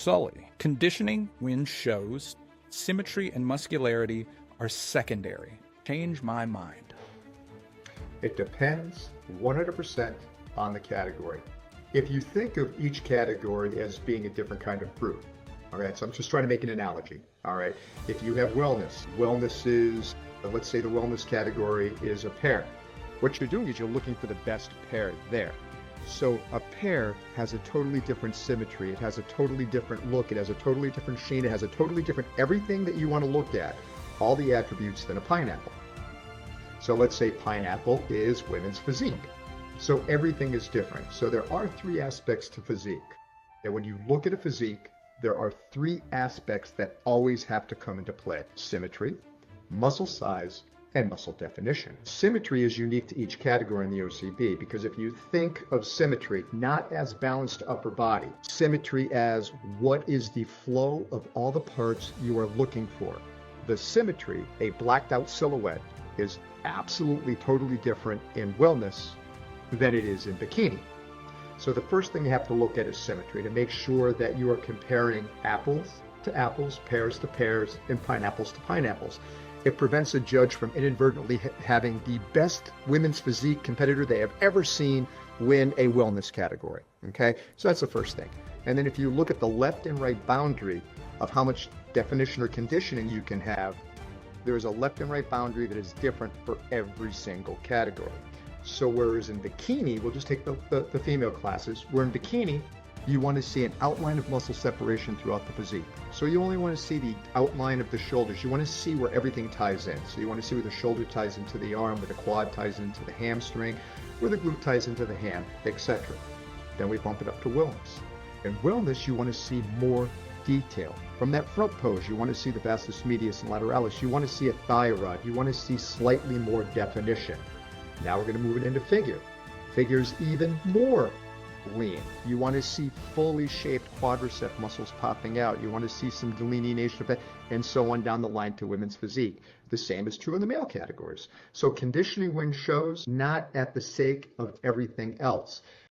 Sully. Conditioning wins shows. Symmetry and muscularity are secondary. Change my mind. It depends 100% on the category. If you think of each category as being a different kind of fruit, all right, so I'm just trying to make an analogy, all right? If you have wellness is, let's say the wellness category is a pear. What you're doing is you're looking for the best pear there. So a pear has a totally different symmetry. It has a totally different look. It has a totally different sheen. It has a totally different everything that you want to look at, all the attributes than a pineapple. So let's say pineapple is women's physique. So everything is different. So there are three aspects to physique. And when you look at a physique, there are three aspects that always have to come into play: symmetry, muscle size, and muscle definition. Symmetry is unique to each category in the OCB because if you think of symmetry not as balanced upper body, symmetry as what is the flow of all the parts you are looking for. The symmetry, a blacked out silhouette, is absolutely totally different in wellness than it is in bikini. So the first thing you have to look at is symmetry to make sure that you are comparing apples to apples, pears to pears, and pineapples to pineapples. It prevents a judge from inadvertently having the best women's physique competitor they have ever seen win a wellness category, okay? So that's the first thing. And then if you look at the left and right boundary of how much definition or conditioning you can have, there is a left and right boundary that is different for every single category. So whereas in bikini, we'll just take the female classes, where in bikini, you want to see an outline of muscle separation throughout the physique. So you only want to see the outline of the shoulders. You want to see where everything ties in. So you want to see where the shoulder ties into the arm, where the quad ties into the hamstring, where the glute ties into the hand, etc. Then we bump it up to wellness. In wellness, you want to see more detail. From that front pose, you want to see the vastus medius and lateralis. You want to see a thigh rod. You want to see slightly more definition. Now we're going to move it into figure. Figure's even more lean. You want to see fully shaped quadricep muscles popping out. You want to see some delineation of that, and so on down the line to women's physique. The same is true in the male categories. So conditioning wins shows, not at the sake of everything else.